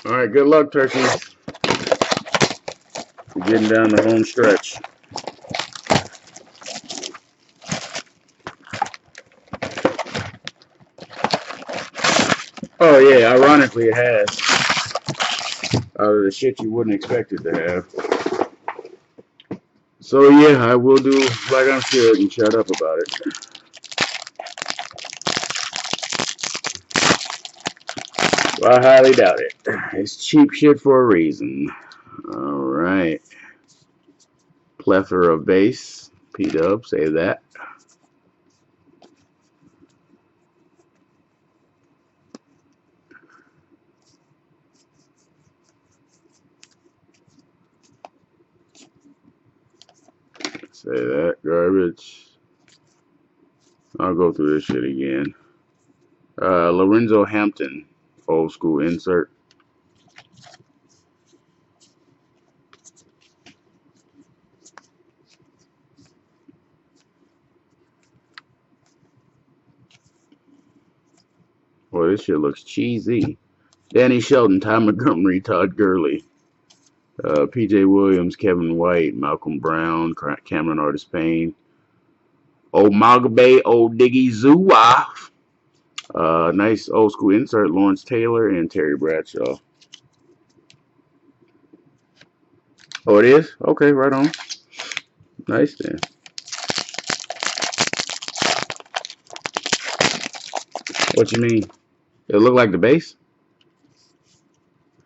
All right, good luck, turkeys. We're getting down the home stretch. Oh yeah, ironically it has. Out of the shit you wouldn't expect it to have. So yeah, I will do like I should and shut up about it. Well, I highly doubt it. It's cheap shit for a reason. Alright. Plethora of base. P-dub, say that. Say that. Garbage. I'll go through this shit again. Lorenzo Hampton. Old school insert. Boy, this shit looks cheesy. Danny Shelton, Ty Montgomery, Todd Gurley. P.J. Williams, Kevin White, Malcolm Brown, Cameron Artis-Payne. Omagbe Odiggy Zua. Nice old school insert, Lawrence Taylor and Terry Bradshaw. Oh, it is? Okay, right on. Nice then. What you mean? It look like the base?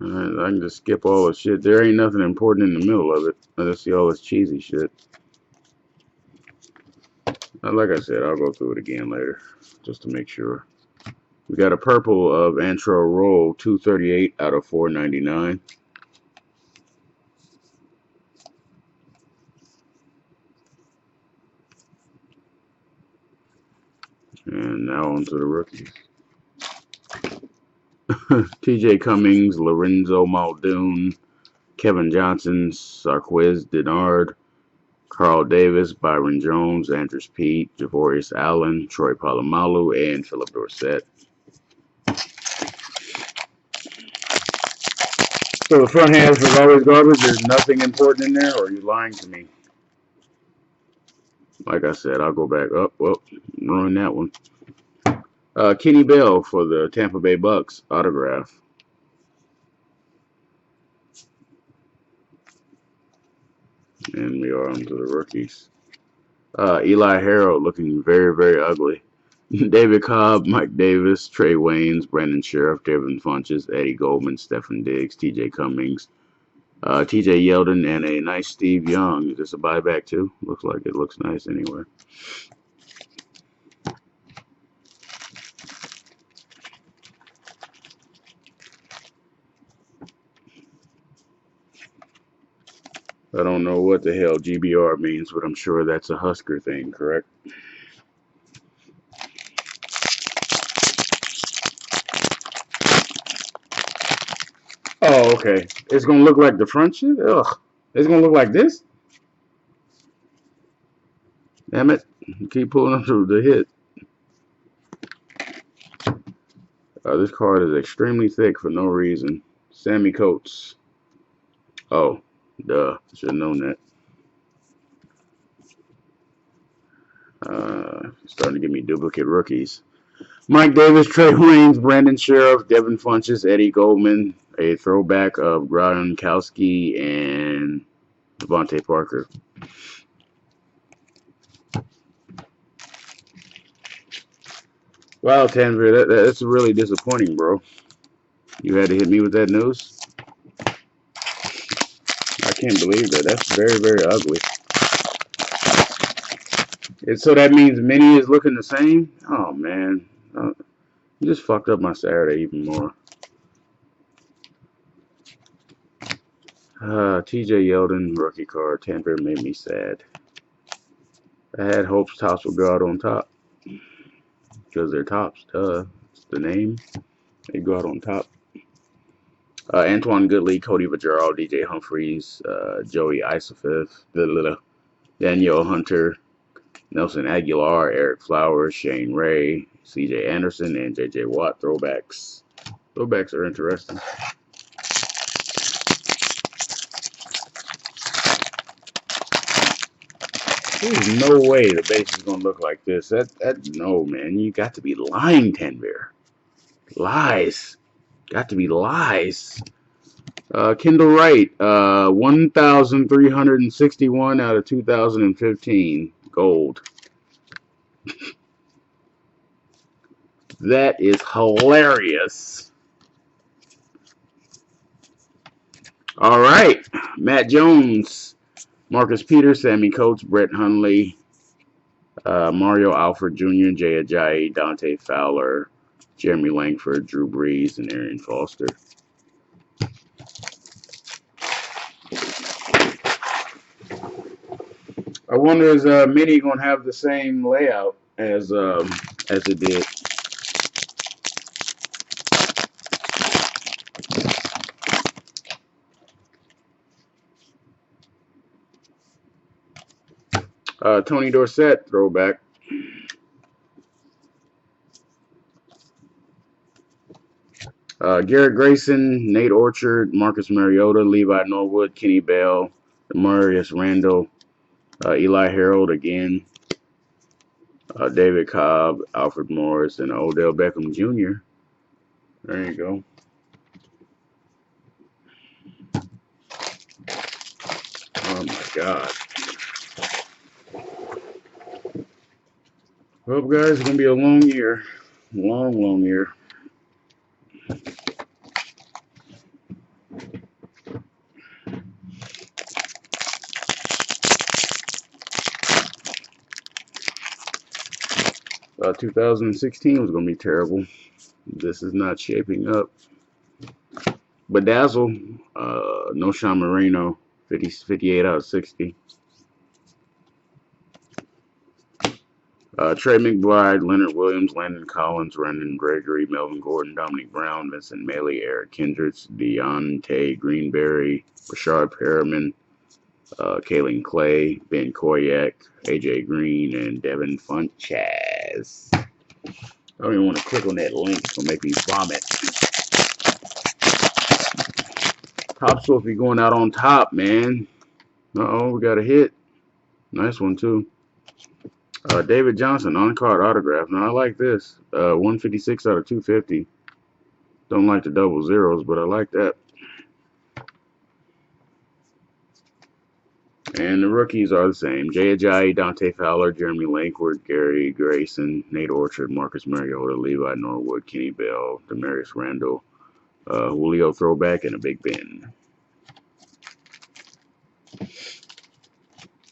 Alright, I can just skip all the shit. There ain't nothing important in the middle of it. I just see all this cheesy shit. Like I said, I'll go through it again later, just to make sure. We got a purple of Antro Roll, 238 out of 499. And now on to the rookies. TJ Cummings, Lorenzo Muldoon, Kevin Johnson, Sarquez Denard, Carl Davis, Byron Jones, Andrews Pete, Javorius Allen, Troy Polamalu, and Philip Dorsett. So the front half is always garbage. There's nothing important in there, or are you lying to me? Like I said, I'll go back up. Well, ruin that one. Kenny Bell for the Tampa Bay Bucks autograph. And we are on to the rookies. Eli Harold looking very, very ugly. David Cobb, Mike Davis, Trey Waynes, Brandon Sheriff, Devin Funches, Eddie Goldman, Stephen Diggs, TJ Cummings, TJ Yeldon, and a nice Steve Young. Is this a buyback too? Looks like it looks nice anyway. I don't know what the hell GBR means, but I'm sure that's a Husker thing, correct? Oh, okay. It's going to look like the front shit? Ugh. It's going to look like this? Damn it. Keep pulling up to the hit. This card is extremely thick for no reason. Sammy Coates. Oh, duh. Should have known that. Starting to give me duplicate rookies. Mike Davis, Trey Waynes, Brandon Sheriff, Devin Funches, Eddie Goldman, a throwback of Gronkowski and Devontae Parker. Wow, Tanvir, that's really disappointing, bro. You had to hit me with that news? I can't believe that. That's very, very ugly. So that means Minnie is looking the same? Oh, man. You just fucked up my Saturday even more. TJ Yeldon, rookie card. Tanvir made me sad. I had hopes Tops would go out on top. Because they're Tops, duh. It's the name. They go out on top. Antoine Goodley, Cody Vajarro, DJ Humphreys, Joey Isofif, Daniel Hunter, Nelson Aguilar, Eric Flowers, Shane Ray, CJ Anderson, and JJ Watt throwbacks. Throwbacks are interesting. There's no way the base is gonna look like this. No, man. You got to be lying, Tanvir. Lies. Got to be lies. Kendall Wright, 1,361 out of 2015. Gold. That is hilarious. All right. Matt Jones, Marcus Peters, Sammy Coates, Brett Hundley, Mario Alford Jr., Jay Ajayi, Dante Fowler, Jeremy Langford, Drew Brees, and Arian Foster. I wonder is Mini gonna have the same layout as it did? 'Tony Dorsett throwback. Garrett Grayson, Nate Orchard, Marcus Mariota, Levi Norwood, Kenny Bell, Demarius Randall, Eli Harold again, David Cobb, Alfred Morris, and Odell Beckham Jr. There you go. Oh my God. Well, guys, it's gonna be a long year. Long year. Uh, 2016 was gonna be terrible. This is not shaping up. Bedazzle, no Sean Moreno, 58 out of 60. Trey McBride, Leonard Williams, Landon Collins, Brandon Gregory, Melvin Gordon, Dominic Brown, Vincent Maley, Eric Kendricks, Deontay Greenberry, Rashard Perriman, Kalen Clay, Ben Koyak, AJ Green, and Devin Funchess. I don't even want to click on that link. It's going to make me vomit. Top's supposed to be going out on top, man. Uh-oh, we got a hit. Nice one, too. David Johnson, on-card autograph. Now, I like this. 156 out of 250. Don't like the double zeros, but I like that. And the rookies are the same. Jay Ajayi, Dante Fowler, Jeremy Langford, Gary Grayson, Nate Orchard, Marcus Mariota, Levi Norwood, Kenny Bell, Demarius Randall, Julio throwback, and a Big Ben.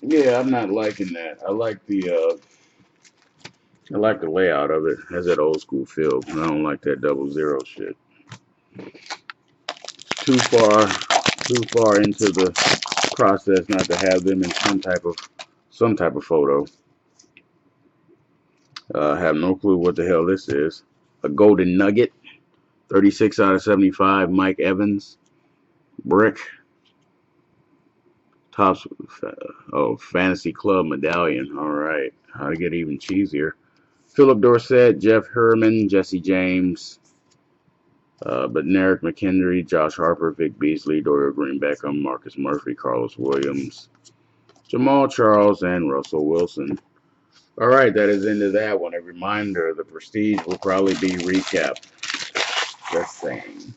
Yeah, I'm not liking that. I like the layout of it. It has that old school feel. I don't like that double zero shit. Too far into the process not to have them in some type of photo. I have no clue what the hell this is. A golden nugget, 36 out of 75. Mike Evans, brick. Tops, Fantasy Club medallion. All right, how to get even cheesier. Philip Dorsett, Jeff Herman, Jesse James, Bednarik McHenry, Josh Harper, Vic Beasley, Dorial Green Beckham, Marcus Murphy, Carlos Williams, Jamal Charles, and Russell Wilson. All right, that is into that one. A reminder, the Prestige will probably be recapped. Just saying.